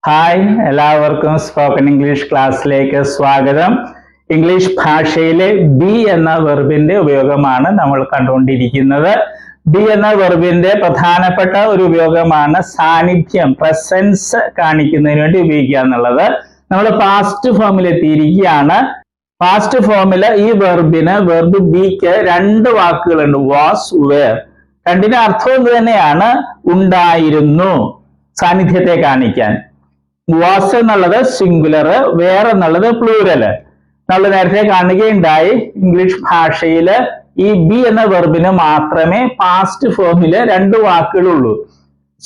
Hi, എല്ലാവർക്കും spoken English ക്ലാസ്സിലേക്ക് സ്വാഗതം. ഇംഗ്ലീഷ് ഭാഷയിലെ ബി എന്ന വെർബിന്റെ ഉപയോഗമാണ് നമ്മൾ കണ്ടുകൊണ്ടിരിക്കുന്നത്. ബി എന്ന വെർബിന്റെ പ്രധാനപ്പെട്ട ഒരു ഉപയോഗമാണ് സാന്നിധ്യം, പ്രസൻസ് കാണിക്കുന്നതിന് വേണ്ടി ഉപയോഗിക്കുക എന്നുള്ളത്. നമ്മൾ പാസ്റ്റ് ഫോമിൽ എത്തിയിരിക്കുകയാണ്. പാസ്റ്റ് ഫോമില് ഈ വെർബ് ബിക്ക് രണ്ട് വാക്കുകളുണ്ട്, വാസ്, വേർ. രണ്ടിന്റെ അർത്ഥം എന്ത് തന്നെയാണ്? ഉണ്ടായിരുന്നു, സാന്നിധ്യത്തെ കാണിക്കാൻ. വാസ് എന്നുള്ളത് സിംഗുലർ, വേർ എന്നുള്ളത് പ്ലൂരല്. നമ്മൾ നേരത്തെ കാണുകയുണ്ടായി ഇംഗ്ലീഷ് ഭാഷയില് ഈ ബി എന്ന വെർബിന് മാത്രമേ പാസ്റ്റ് ഫോമില് രണ്ട് വാക്കുകളുള്ളൂ.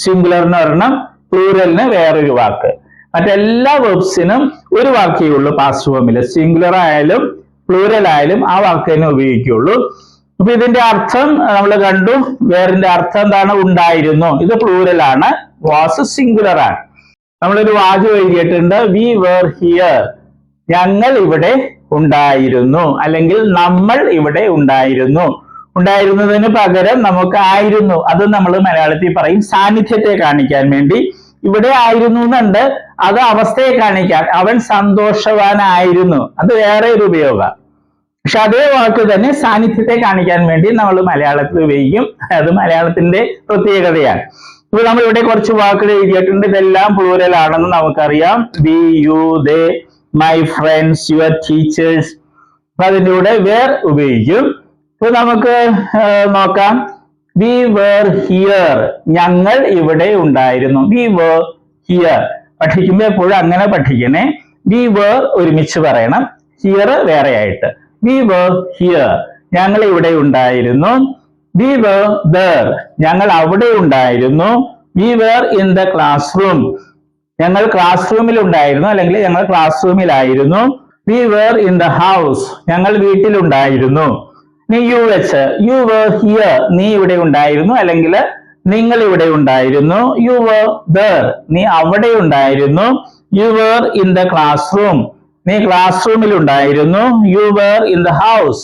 സിംഗുലറിന് ഒരെണ്ണം, പ്ലൂരലിന് വേറൊരു വാക്ക്. മറ്റെല്ലാ വെർബ്സിനും ഒരു വാക്കേ ഉള്ളൂ പാസ്റ്റ് ഫോമില്. സിംഗുലർ ആയാലും പ്ലൂരൽ ആയാലും ആ വാക്ക് തന്നെ ഉപയോഗിക്കുള്ളൂ. അപ്പൊ ഇതിന്റെ അർത്ഥം നമ്മൾ കണ്ടു. വേറിന്റെ അർത്ഥം എന്താണ്? ഉണ്ടായിരുന്നു. ഇത് പ്ലൂരലാണ്, വാസ് സിംഗുലർ ആണ്. നമ്മളൊരു വാചകം എഴുതിയിട്ടുണ്ട്, വി വേർ ഹിയർ, ഞങ്ങൾ ഇവിടെ ഉണ്ടായിരുന്നു, അല്ലെങ്കിൽ നമ്മൾ ഇവിടെ ഉണ്ടായിരുന്നു. ഉണ്ടായിരുന്നതിന് പകരം നമുക്ക് ആയിരുന്നു, അത് നമ്മൾ മലയാളത്തിൽ പറയും സാന്നിധ്യത്തെ കാണിക്കാൻ വേണ്ടി. ഇവിടെ ആയിരുന്നു എന്നുണ്ട്, അത് അവസ്ഥയെ കാണിക്കാൻ, അവൻ സന്തോഷവാനായിരുന്നു, അത് വേറെ ഒരു ഉപയോഗം. പക്ഷെ അതേ വാക്ക് തന്നെ സാന്നിധ്യത്തെ കാണിക്കാൻ വേണ്ടി നമ്മൾ മലയാളത്തിൽ ഉപയോഗിക്കും. അത് മലയാളത്തിന്റെ പ്രത്യേകതയാണ്. ഇപ്പൊ നമ്മൾ ഇവിടെ കുറച്ച് വാക്കുകൾ എഴുതിയിട്ടുണ്ട്, ഇതെല്ലാം പ്ലൂരൽ ആണെന്ന് നമുക്കറിയാം. We, you, they, my friends, your teachers. അപ്പൊ അതിൻ്റെ കൂടെ വേർ ഉപയോഗിക്കും. ഇപ്പൊ നമുക്ക് നോക്കാം. വി വേർ ഹിയർ, ഞങ്ങൾ ഇവിടെ ഉണ്ടായിരുന്നു. We were here. പഠിക്കുമ്പോൾ എപ്പോഴും അങ്ങനെ പഠിക്കണേ. വി വേർ ഒരുമിച്ച് പറയണം, ഹിയർ വേറെ ആയിട്ട്. വി വേർ ഹിയർ, ഞങ്ങൾ ഇവിടെ ഉണ്ടായിരുന്നു. We were there, ഞങ്ങൾ അവിടെ ഉണ്ടായിരുന്നു. We were in the classroom, ഞങ്ങൾ ക്ലാസ് റൂമിൽ ഉണ്ടായിരുന്നു, അല്ലെങ്കിൽ ഞങ്ങൾ class റൂമിലായിരുന്നു. We were in the house, ഞങ്ങൾ വീട്ടിലുണ്ടായിരുന്നു. നീ യു വെച്ച്, you were here, നീ ഇവിടെ ഉണ്ടായിരുന്നു, അല്ലെങ്കിൽ നിങ്ങൾ ഇവിടെ ഉണ്ടായിരുന്നു. You were there, നീ അവിടെ ഉണ്ടായിരുന്നു. You were in the classroom, നീ ക്ലാസ് റൂമിൽ ഉണ്ടായിരുന്നു. You were in the house,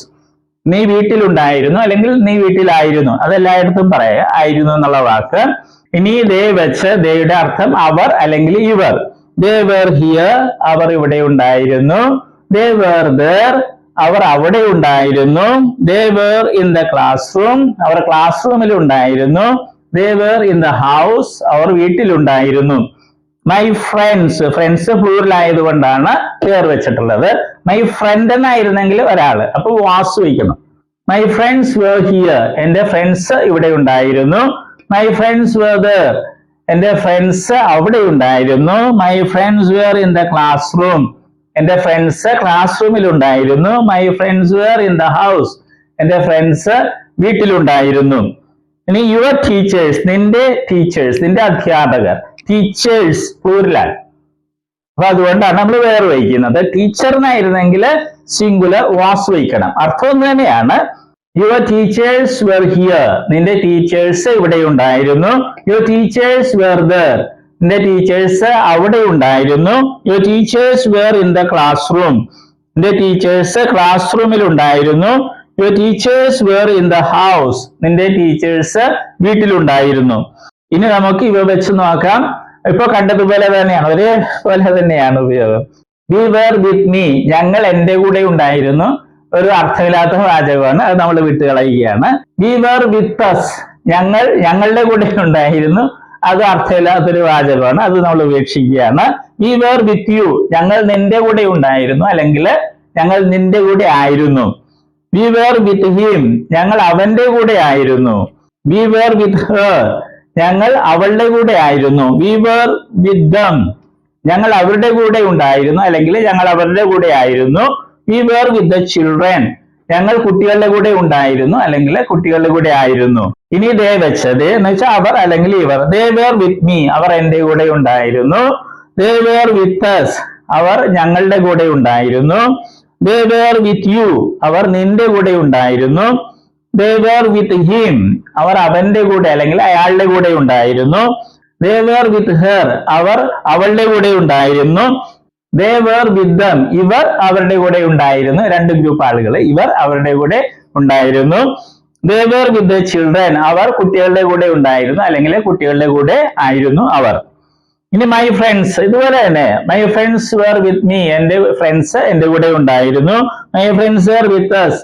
നീ വീട്ടിലുണ്ടായിരുന്നു, അല്ലെങ്കിൽ നീ വീട്ടിലായിരുന്നു. അതെല്ലായിടത്തും പറയാ ആയിരുന്നു എന്നുള്ള വാക്ക്. ഇനി ദേ വെച്ച്, ദേയുടെ അർത്ഥം അവർ അല്ലെങ്കിൽ ഇവർ. ദേ വേർ ഹിയർ, അവർ ഇവിടെ ഉണ്ടായിരുന്നു. ദേ വേർ ദേർ, അവർ അവിടെ ഉണ്ടായിരുന്നു. They were in the class room, അവർ ക്ലാസ് റൂമിൽ ഉണ്ടായിരുന്നു. They were in the house, അവർ വീട്ടിലുണ്ടായിരുന്നു. മൈ ഫ്രണ്ട്സ്, ഫ്രണ്ട്സ് പ്ലൂറൽ ആയതുകൊണ്ടാണ് പേർ വെച്ചിട്ടുള്ളത്. മൈ ഫ്രണ്ട് എന്നായിരുന്നെങ്കിൽ ഒരാള്, അപ്പൊ വാസ് വയ്ക്കണം. മൈ ഫ്രണ്ട്സ് വേർ ഹിയർ, എന്റെ ഫ്രണ്ട്സ് ഇവിടെ ഉണ്ടായിരുന്നു. മൈ ഫ്രണ്ട്സ് വേർ ദേർ, എന്റെ ഫ്രണ്ട്സ് അവിടെ ഉണ്ടായിരുന്നു. My friends were in the class room, എന്റെ ഫ്രണ്ട്സ് ക്ലാസ് റൂമിൽ ഉണ്ടായിരുന്നു. My friends were in the house, എന്റെ ഫ്രണ്ട്സ് വീട്ടിലുണ്ടായിരുന്നു. ഇനി യുവർ ടീച്ചേഴ്സ്, നിന്റെ ടീച്ചേഴ്സ്, നിന്റെ അധ്യാപകർ. ടീച്ചേഴ്സ് പ്ലൂറലാണ്, അപ്പൊ അതുകൊണ്ടാണ് നമ്മൾ വേറെ വയ്ക്കുന്നത്. ടീച്ചറിനായിരുന്നെങ്കിൽ സിംഗുലർ വാസ് വയ്ക്കണം. അർത്ഥം ഒന്ന് തന്നെയാണ്. യുവർ ടീച്ചേഴ്സ് വെർ ഹിയർ, നിന്റെ ടീച്ചേഴ്സ് ഇവിടെ ഉണ്ടായിരുന്നു. യുവർ ടീച്ചേഴ്സ് വെർ ദർ, നിന്റെ ടീച്ചേഴ്സ് അവിടെ ഉണ്ടായിരുന്നു. Your teachers were in the class room, നിന്റെ ടീച്ചേഴ്സ് ക്ലാസ് റൂമിൽ ഉണ്ടായിരുന്നു. Your teachers were in the house, നിന്റെ ടീച്ചേഴ്സ് വീട്ടിലുണ്ടായിരുന്നു. ഇനി നമുക്ക് ഇവ വെച്ച് നോക്കാം. ഇപ്പൊ കണ്ടതുപോലെ തന്നെയാണ്, ഒരേപോലെ തന്നെയാണ് ഉപയോഗം. വി വേർ വിത്ത് മീ, ഞങ്ങൾ എന്റെ കൂടെ ഉണ്ടായിരുന്നു. ഒരു അർത്ഥമില്ലാത്ത വാചകമാണ്, അത് നമ്മൾ വിട്ടുകളയുകയാണ്. വി വേർ വിത്ത് അസ്, ഞങ്ങളുടെ കൂടെ ഉണ്ടായിരുന്നു. അത് അർത്ഥമില്ലാത്തൊരു വാചകമാണ്, അത് നമ്മൾ ഉപേക്ഷിക്കുകയാണ്. വി വേർ വിത്ത് യു, ഞങ്ങൾ നിന്റെ കൂടെ ഉണ്ടായിരുന്നു, അല്ലെങ്കിൽ ഞങ്ങൾ നിന്റെ കൂടെ ആയിരുന്നു. വി വേർ വിത്ത് ഹിം, ഞങ്ങൾ അവന്റെ കൂടെ ആയിരുന്നു. വി വേർ വിത്ത് ഹെർ, ഞങ്ങൾ അവളുടെ കൂടെ ആയിരുന്നു. വി വേർ വിത്ത് ദം, ഞങ്ങൾ അവരുടെ കൂടെ ഉണ്ടായിരുന്നു, അല്ലെങ്കിൽ ഞങ്ങൾ അവരുടെ കൂടെ ആയിരുന്നു. We were with the children, ഞങ്ങൾ കുട്ടികളുടെ കൂടെ ഉണ്ടായിരുന്നു, അല്ലെങ്കിൽ കുട്ടികളുടെ കൂടെ ആയിരുന്നു. ഇനി ദേ വെച്ചത് എന്ന് വെച്ചാൽ അവർ അല്ലെങ്കിൽ ഇവർ. ദേ വേർ വിത്ത് മീ, അവർ എന്റെ കൂടെ ഉണ്ടായിരുന്നു. ദേ വേർ വിത്ത് അസ്, അവർ ഞങ്ങളുടെ കൂടെ ഉണ്ടായിരുന്നു. ദേ വേർ വിത്ത് യു, അവർ നിന്റെ കൂടെ ഉണ്ടായിരുന്നു. They were with him, അവർ അവന്റെ കൂടെ അല്ലെങ്കിൽ അയാളുടെ കൂടെ ഉണ്ടായിരുന്നു. They were with her, അവർ അവളുടെ കൂടെ ഉണ്ടായിരുന്നു. They were with them, ഇവർ അവരുടെ കൂടെ ഉണ്ടായിരുന്നു. രണ്ട് ഗ്രൂപ്പ് ആളുകൾ, ഇവർ അവരുടെ കൂടെ ഉണ്ടായിരുന്നു. They were with the children, അവർ കുട്ടികളുടെ കൂടെ ഉണ്ടായിരുന്നു, അല്ലെങ്കിൽ കുട്ടികളുടെ കൂടെ ആയിരുന്നു അവർ. ഇനി മൈ ഫ്രണ്ട്സ്, ഇതുപോലെ തന്നെ my friends were with me, എന്റെ ഫ്രണ്ട്സ് എന്റെ കൂടെ ഉണ്ടായിരുന്നു. My friends were with us,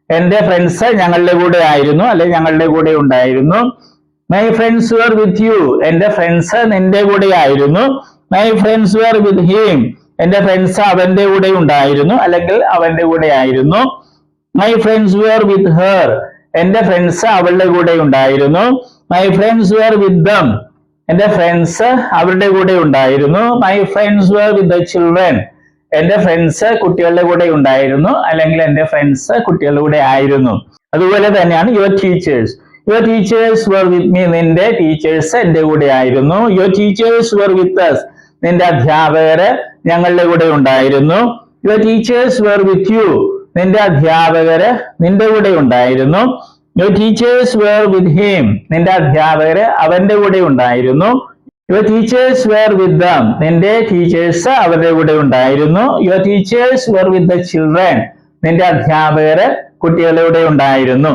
എന്റെ ഫ്രണ്ട്സ് ഞങ്ങളുടെ കൂടെ ആയിരുന്നു, അല്ലെ ഞങ്ങളുടെ കൂടെ ഉണ്ടായിരുന്നു. My friends were with you, എന്റെ ഫ്രണ്ട്സ് നിന്റെ കൂടെ ആയിരുന്നു. My friends were with him, എന്റെ ഫ്രണ്ട്സ് അവന്റെ കൂടെ ഉണ്ടായിരുന്നു, അല്ലെങ്കിൽ അവന്റെ കൂടെ ആയിരുന്നു. My friends were with her, എന്റെ ഫ്രണ്ട്സ് അവളുടെ കൂടെ ഉണ്ടായിരുന്നു. My friends were with them, എന്റെ ഫ്രണ്ട്സ് അവരുടെ കൂടെ ഉണ്ടായിരുന്നു. My friends were with the children, എന്റെ ഫ്രണ്ട്സ് കുട്ടികളുടെ കൂടെ ഉണ്ടായിരുന്നു, അല്ലെങ്കിൽ എന്റെ ഫ്രണ്ട്സ് കുട്ടികളുടെ കൂടെ ആയിരുന്നു. അതുപോലെ തന്നെയാണ് your teachers. Your teachers were with me, നിന്റെ ടീച്ചേഴ്സ് എന്റെ കൂടെ ആയിരുന്നു. Your teachers were with us, നിന്റെ അധ്യാപകര് ഞങ്ങളുടെ കൂടെ ഉണ്ടായിരുന്നു. Your teachers were with you, നിന്റെ അധ്യാപകര് നിന്റെ കൂടെ ഉണ്ടായിരുന്നു. Your teachers were with him, നിന്റെ അധ്യാപകര് അവന്റെ കൂടെ ഉണ്ടായിരുന്നു. Your teachers were with them, നിന്റെ ടീച്ചേഴ്സ് അവരുടെ കൂടെ ഉണ്ടായിരുന്നു. Your teachers were with the children, നിന്റെ അധ്യാപകര് കുട്ടികളുടെ കൂടെ ഉണ്ടായിരുന്നു.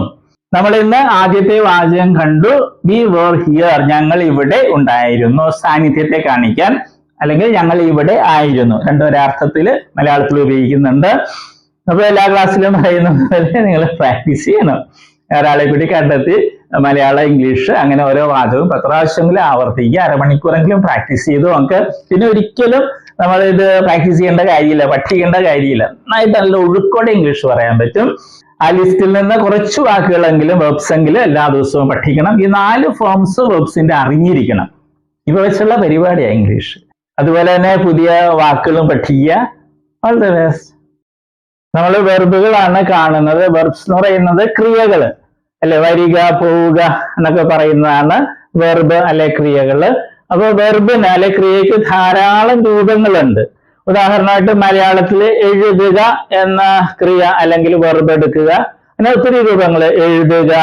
നമ്മൾ ഇന്ന് ആദ്യത്തെ വാചകം കണ്ടു, വി വേർ ഹിയർ, ഞങ്ങൾ ഇവിടെ ഉണ്ടായിരുന്നു, സാന്നിധ്യത്തെ കാണിക്കാൻ, അല്ലെങ്കിൽ ഞങ്ങൾ ഇവിടെ ആയിരുന്നു. രണ്ടൊരർത്ഥത്തിൽ മലയാളത്തിൽ ഉപയോഗിക്കുന്നുണ്ട്. അപ്പൊ എല്ലാ ക്ലാസ്സിലും പറയുന്നത് പോലെ നിങ്ങൾ പ്രാക്ടീസ് ചെയ്യണം. ഒരാളെ കൂടി കണ്ടെത്തി മലയാളം, ഇംഗ്ലീഷ് അങ്ങനെ ഓരോ വാചകവും 10 പ്രാവശ്യമെങ്കിലും ആവർത്തിക്കുക. അരമണിക്കൂറെങ്കിലും പ്രാക്ടീസ് ചെയ്തു നമുക്ക്. പിന്നെ ഒരിക്കലും നമ്മൾ ഇത് പ്രാക്ടീസ് ചെയ്യേണ്ട കാര്യമില്ല, പഠിക്കേണ്ട കാര്യമില്ല. നന്നായിട്ട് നല്ല ഒഴുക്കോടെ ഇംഗ്ലീഷ് പറയാൻ പറ്റും. ആ ലിസ്റ്റിൽ നിന്ന് കുറച്ച് വാക്കുകളെങ്കിലും, വെർബ്സ് എങ്കിലും എല്ലാ ദിവസവും പഠിക്കണം. ഈ 4 ഫോംസ് വെർബ്സിന്റെ അറിഞ്ഞിരിക്കണം. ഇവ വെച്ചുള്ള പരിപാടിയാണ് ഇംഗ്ലീഷ്. അതുപോലെ തന്നെ പുതിയ വാക്കുകളും പഠിക്കുക. All the best. നമ്മൾ വെർബുകളാണ് കാണുന്നത്. വെർബ്സ് എന്ന് പറയുന്നത് ക്രിയകള്, അല്ലെ, വരിക, പോവുക എന്നൊക്കെ പറയുന്നതാണ് വെർബ്, അല്ലെ, ക്രിയകള്. അപ്പൊ വെർബിന്, അല്ലെ, ക്രിയക്ക് ധാരാളം രൂപങ്ങളുണ്ട്. ഉദാഹരണമായിട്ട് മലയാളത്തില് എഴുതുക എന്ന ക്രിയ അല്ലെങ്കിൽ വെർബ് എടുക്കുക, അങ്ങനെ ഒത്തിരി രൂപങ്ങള്. എഴുതുക,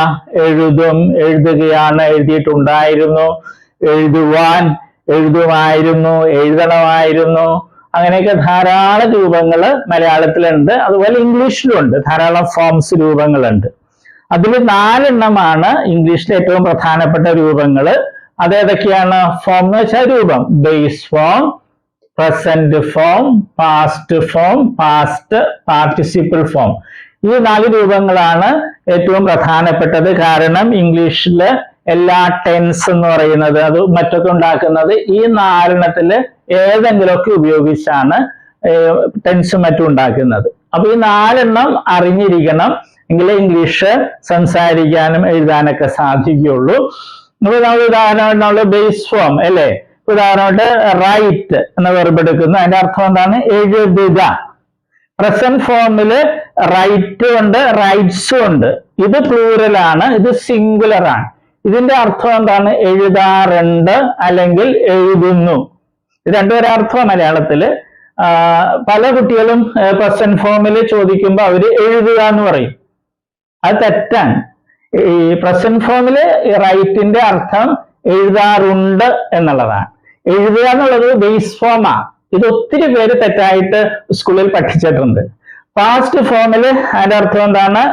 എഴുതും, എഴുതുകയാണ്, എഴുതിയിട്ടുണ്ടായിരുന്നു, എഴുതുവാൻ, എഴുതുമായിരുന്നു, എഴുതണമായിരുന്നു, അങ്ങനെയൊക്കെ ധാരാളം രൂപങ്ങള് മലയാളത്തിലുണ്ട്. അതുപോലെ ഇംഗ്ലീഷിലും ഉണ്ട്, ധാരാളം ഫോംസ്, രൂപങ്ങളുണ്ട്. അതിൽ 4 എണ്ണമാണ് ഇംഗ്ലീഷിലെ ഏറ്റവും പ്രധാനപ്പെട്ട രൂപങ്ങള്. അതേതൊക്കെയാണ്? ഫോം എന്ന് വെച്ചാൽ രൂപം. Base form, present form, past form, past participle form. ഈ 4 രൂപങ്ങളാണ് ഏറ്റവും പ്രധാനപ്പെട്ടത്. കാരണം ഇംഗ്ലീഷില് എല്ലാ ടെൻസ് എന്ന് പറയുന്നത്, അത് മറ്റൊക്കെ ഉണ്ടാക്കുന്നത് ഈ 4 എണ്ണത്തില് ഏതെങ്കിലുമൊക്കെ ഉപയോഗിച്ചാണ് ടെൻസും മറ്റും ഉണ്ടാക്കുന്നത്. അപ്പൊ ഈ 4 എണ്ണം അറിഞ്ഞിരിക്കണം, എങ്കിലേ ഇംഗ്ലീഷ് സംസാരിക്കാനും എഴുതാനൊക്കെ സാധിക്കുകയുള്ളൂ. അപ്പൊ നമ്മൾ ഉദാഹരണമായിട്ട് ബേസ് ഫോം, അല്ലെ, ഉദാഹരണമായിട്ട് റൈറ്റ് എന്ന വെർബ് എടുക്കുന്നു. അതിന്റെ അർത്ഥം എന്താണ്? എഴുതുക. പ്രസന്റ് ഫോമില് റൈറ്റ് ഉണ്ട്, റൈറ്റ്സും ഉണ്ട്. ഇത് പ്ലൂറലാണ്, ഇത് സിംഗുലർ ആണ്. ഇതിന്റെ അർത്ഥം എന്താണ്? എഴുതാറുണ്ട്, അല്ലെങ്കിൽ എഴുതുന്നു. ഇത് രണ്ടുപേരർത്ഥം മലയാളത്തില്. പല കുട്ടികളും പ്രസന്റ് ഫോമിൽ ചോദിക്കുമ്പോൾ അവര് എഴുതുക എന്ന് പറയും. അത് തെറ്റാണ്. ഈ പ്രസന്റ് ഫോമില് റൈറ്റിന്റെ അർത്ഥം എഴുതാറുണ്ട് എന്നുള്ളതാണ്. എഴുതുക എന്നുള്ളത് ബേസ് ഫോമാണ്. ഇത് ഒത്തിരി പേര് തെറ്റായിട്ട് സ്കൂളിൽ പഠിച്ചിട്ടുണ്ട്. പാസ്റ്റ് ഫോമില് അതിന്റെ അർത്ഥം എന്താണ്?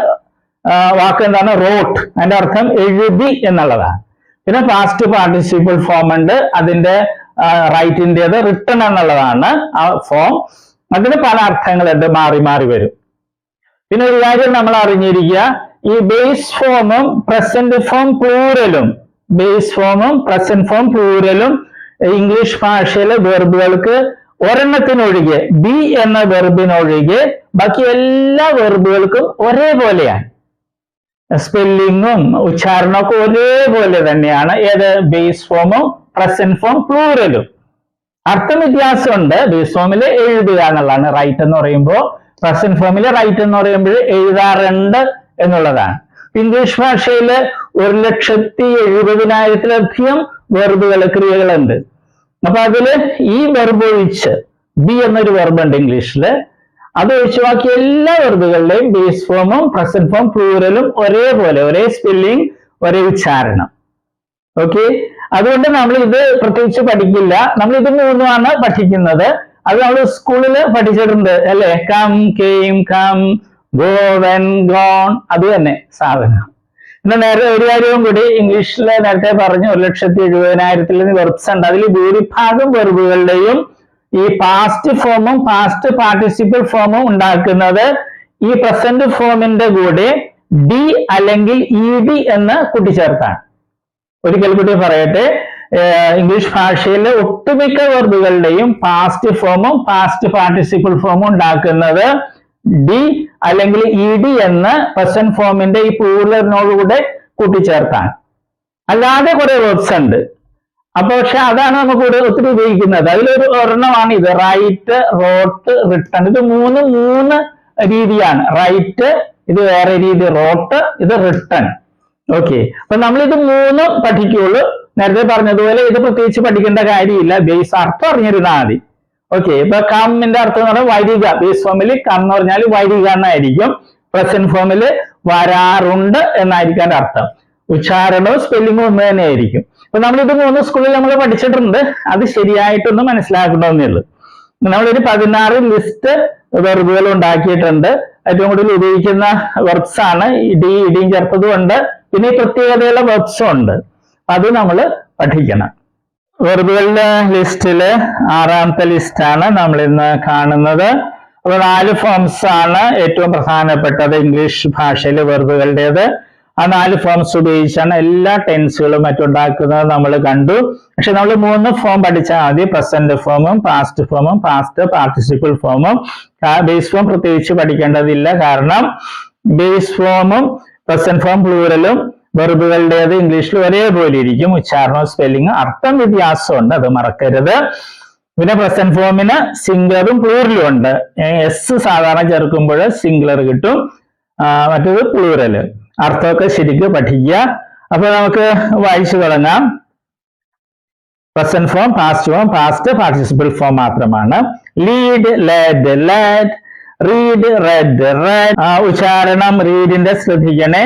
വാക്ക് എന്താണ്? റോട്ട്. അതിന്റെ അർത്ഥം എഴുതി എന്നുള്ളതാണ്. പിന്നെ പാസ്റ്റ് പാർട്ടിസിപ്പിൾ ഫോം ഉണ്ട്, അതിന്റെ റൈറ്റിൻ്റെത് റിട്ടൺ എന്നുള്ളതാണ് ആ ഫോം. അതിന് പല അർത്ഥങ്ങളുണ്ട്, മാറി മാറി വരും. പിന്നെ ഒരു കാര്യം നമ്മൾ അറിഞ്ഞിരിക്കുക, ഈ ബേസ് ഫോമും പ്രസന്റ് ഫോം പ്ലൂറലും, ബേസ് ഫോമും പ്രസന്റ് ഫോം പ്ലൂറലും ഇംഗ്ലീഷ് ഭാഷയിലെ വെർബുകൾക്ക് ഒരെണ്ണത്തിനൊഴികെ, ബി എന്ന വെർബിനൊഴികെ ബാക്കി എല്ലാ വെർബുകൾക്കും ഒരേപോലെയാണ്. സ്പെല്ലിങ്ങും ഉച്ചാരണമൊക്കെ ഒരേപോലെ തന്നെയാണ്. ഏത്? ബേസ് ഫോമും പ്രസന്റ് ഫോം പ്ലൂറലും. അർത്ഥം വ്യത്യാസമുണ്ട്. ബേസ് ഫോമിൽ എഴുതുക എന്നുള്ളതാണ് റൈറ്റ് എന്ന് പറയുമ്പോൾ, പ്രസന്റ് ഫോമിൽ റൈറ്റ് എന്ന് പറയുമ്പോൾ എഴുതാറുണ്ട് എന്നുള്ളതാണ്. ഇംഗ്ലീഷ് ഭാഷയിൽ 1,70,70,000-ലധികം വെർബുകൾ, ക്രിയകളുണ്ട്. അപ്പൊ അതില് ഈ വെർബ് ഒഴിച്ച്, ബി എന്നൊരു വെർബ് ഉണ്ട് ഇംഗ്ലീഷില്, അത് ഒഴിച്ച് ബാക്കി എല്ലാ വെർബുകളുടെയും ബേസ് ഫോമും പ്രസന്റ് ഫോം പ്ലൂറലും ഒരേപോലെ, ഒരേ സ്പെല്ലിംഗ്, ഒരേ ഉച്ചാരണം. ഓക്കെ, അതുകൊണ്ട് നമ്മൾ ഇത് പ്രത്യേകിച്ച് പഠിക്കില്ല. നമ്മൾ ഇത് 3 പഠിക്കുന്നത്. അത് നമ്മൾ സ്കൂളിൽ പഠിച്ചിട്ടുണ്ട്, അല്ലെ? Come, came, come, go, went, gone, അത് തന്നെ സാധനം. പിന്നെ നേരത്തെ ഒരു കാര്യവും കൂടി, ഇംഗ്ലീഷിൽ നേരത്തെ പറഞ്ഞു 1,70,000 വെർബ്സ് ഉണ്ട്. അതിൽ ഭൂരിഭാഗം വെർബുകളുടെയും ഈ പാസ്റ്റ് ഫോമും പാസ്റ്റ് പാർട്ടിസിപ്പിൾ ഫോമും ഉണ്ടാക്കുന്നത് ഈ പ്രസന്റ് ഫോമിന്റെ കൂടെ ഡി അല്ലെങ്കിൽ ഇ ഡി എന്ന് കൂട്ടിച്ചേർത്താണ്. ഒരിക്കൽ കൂടി പറയട്ടെ, ഇംഗ്ലീഷ് ഭാഷയിലെ ഒട്ടുമിക്ക വെർബുകളുടെയും പാസ്റ്റ് ഫോമും പാസ്റ്റ് പാർട്ടിസിപ്പിൾ ഫോമും ഉണ്ടാക്കുന്നത് ഡി അല്ലെങ്കിൽ ഇ ഡി എന്ന് പ്രസന്റ് ഫോമിന്റെ ഈ പ്ലൂറലിനോടുകൂടെ കൂട്ടിച്ചേർത്താണ്. അല്ലാതെ കുറെ വെർബ്സ് ഉണ്ട്. അപ്പൊ പക്ഷെ അതാണ് നമുക്ക് ഒത്തിരി ഉപയോഗിക്കുന്നത്. അതിലൊരു ഒരെണ്ണമാണ് ഇത്, റൈറ്റ്, റോട്ട്, റിട്ടൺ. ഇത് മൂന്ന് രീതിയാണ്. റൈറ്റ് ഇത് വേറെ രീതി, റോട്ട് ഇത് റിട്ടൺ. ഓക്കെ, അപ്പൊ നമ്മൾ ഇത് മൂന്നും പഠിക്കുള്ളൂ. നേരത്തെ പറഞ്ഞതുപോലെ ഇത് പ്രത്യേകിച്ച് പഠിക്കേണ്ട കാര്യമില്ല, ബേസ് അർത്ഥം അറിഞ്ഞിരുന്നാൽ മതി. ഓക്കെ, ഇപ്പൊ കമ്മിന്റെ അർത്ഥം എന്ന് പറഞ്ഞാൽ വരിക. ബേസ് ഫോമിൽ കം എന്ന് പറഞ്ഞാൽ വരിക എന്നായിരിക്കും. പ്രസന്റ് ഫോമിൽ വരാറുണ്ട് എന്നായിരിക്കും അർത്ഥം. ഉച്ചാരണവും സ്പെല്ലിങ്ങും ഒന്ന് തന്നെ ആയിരിക്കും. അപ്പൊ നമ്മളിത് 3 സ്കൂളിൽ നമ്മൾ പഠിച്ചിട്ടുണ്ട്. അത് ശരിയായിട്ടൊന്ന് മനസ്സിലാക്കണമെന്നേ ഉള്ളൂ. നമ്മളൊരു 16 ലിസ്റ്റ് വെർബുകൾ ഉണ്ടാക്കിയിട്ടുണ്ട്. ഏറ്റവും കൂടുതൽ ഉപയോഗിക്കുന്ന വെർബ്സ് ആണ് ഡി, ഇടിയും ചേർത്തതും ഉണ്ട്. പിന്നെ ഈ പ്രത്യേകതയുള്ള വെർബ്സും ഉണ്ട്. അത് നമ്മൾ പഠിക്കണം. വെർബുകളുടെ ലിസ്റ്റില് 6ാമത്തെ ലിസ്റ്റാണ് നമ്മൾ ഇന്ന് കാണുന്നത്. അപ്പൊ 4 ഫോംസ് ആണ് ഏറ്റവും പ്രധാനപ്പെട്ടത് ഇംഗ്ലീഷ് ഭാഷയിലെ വെർബുകളുടേത്. ആ 4 ഫോംസ് ഉപയോഗിച്ചാണ് എല്ലാ ടെൻസുകളും മറ്റുണ്ടാക്കുന്നത് നമ്മൾ കണ്ടു. പക്ഷെ നമ്മൾ 3 ഫോം പഠിച്ചാൽ മതി, പ്രസന്റ് ഫോമും പാസ്റ്റ് ഫോമും പാസ്റ്റ് പാർട്ടിസിപ്പിൾ ഫോമും. ബേസ് ഫോം പ്രത്യേകിച്ച് പഠിക്കേണ്ടതില്ല, കാരണം ബേസ് ഫോമും പ്രസന്റ് ഫോം പ്ലൂറലും വെർബുകളുടേത് ഇംഗ്ലീഷിൽ ഒരേപോലെ ഇരിക്കും. ഉച്ചാരണവും സ്പെല്ലിങ്ങും അർത്ഥം വ്യത്യാസമുണ്ട്, അത് മറക്കരുത്. പിന്നെ പ്രസന്റ് ഫോമിന് സിംഗുലറും പ്ലൂറലും ഉണ്ട്. എസ് സാധാരണ ചേർക്കുമ്പോൾ സിംഗുലർ കിട്ടും, മറ്റേത് പ്ലൂറല്. അർത്ഥമൊക്കെ ശരിക്കും പഠിക്കുക. അപ്പൊ നമുക്ക് വായിച്ചു തുടങ്ങാം. Present form, past form, past participle form മാത്രമാണ്. Lead, led, led, read, read, read. ഉച്ചാരണം റീഡിന്റെ ശ്രദ്ധിക്കണേ.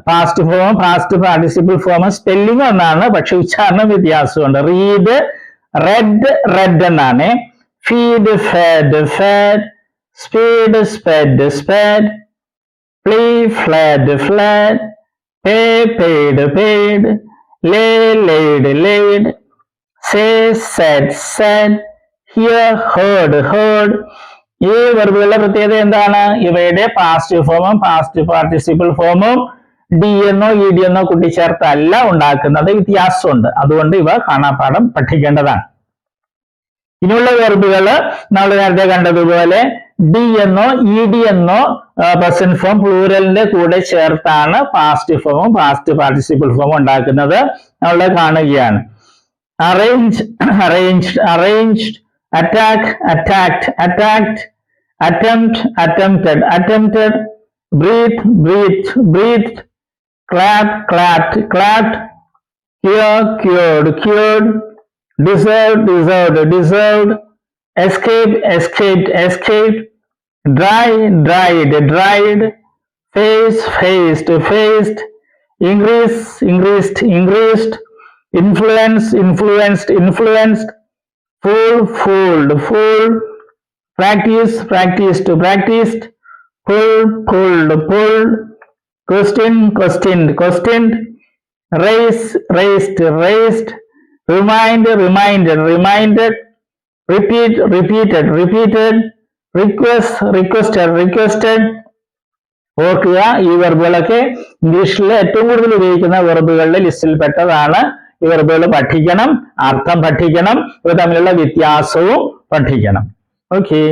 പാസ്റ്റ് ഫോമും പാസ്റ്റ് പാർട്ടിസിപ്പിൾ ഫോമും സ്പെല്ലിംഗ് ഒന്നാണ്, പക്ഷെ ഉച്ചാരണം വ്യത്യാസമുണ്ട്. റീഡ് റെഡ്, റെഡ് എന്നാണ്. Feed, fed, fed. Speed, sped, sped. Play, fled, fled. Pay, paid, paid. Lay, laid, laid. Say, said, said. Hear, heard, heard. ഈ വെർബുകളുടെ പ്രത്യേകത എന്താണ്? ഇവയുടെ പാസ്റ്റ് ഫോമും പാസ്റ്റ് പാർട്ടിസിപ്പിൾ ഫോമും ഡി എന്നോ ഇ ഡി എന്നോ കൂട്ടിച്ചേർത്തല്ല ഉണ്ടാക്കുന്നത്, വ്യത്യാസമുണ്ട്. അതുകൊണ്ട് ഇവ കാണാപ്പാഠം പഠിക്കേണ്ടതാണ്. ഇനിയുള്ള വെർബുകൾ നമ്മൾ നേരത്തെ കണ്ടതുപോലെ ഡി എന്നോ ഇ ഡി എന്നോ പ്രസന്റ് ഫോം പ്ലൂറലിന്റെ കൂടെ ചേർത്താണ് പാസ്റ്റ് ഫോമും പാസ്റ്റ് പാർട്ടിസിപ്പിൾ ഫോമും ഉണ്ടാക്കുന്നത്. നമ്മൾ കാണുകയാണ്. Arrange, arranged, arranged. Attack, attacked, attacked. Attempt, attempted, attempted. Breathe, breathe, breathe. Clap, clapped, clapped. Cure, cured, cured. Deserved, deserved, deserved. Escape, escaped, escaped. Dry, dried, dried. Face, faced, faced. Increase, increased, increased. Influence, influenced, influenced. Fool, fooled, fooled. Practice, practiced, practiced. Pull, pulled, pulled. Question, questioned, questioned. Race, raced, raced. Remind, reminded, reminded. Repeat, repeated, repeated. Request, requested, requested. ഓർക്കുക, ഈ വെർബുകളൊക്കെ ഇംഗ്ലീഷിൽ ഏറ്റവും കൂടുതൽ ഉപയോഗിക്കുന്ന വെർബുകളുടെ ലിസ്റ്റിൽ പെട്ടതാണ്. ഈ വെർബുകൾ പഠിക്കണം, അർത്ഥം പഠിക്കണം, ഇവ തമ്മിലുള്ള വ്യത്യാസവും പഠിക്കണം. ഓക്കെ.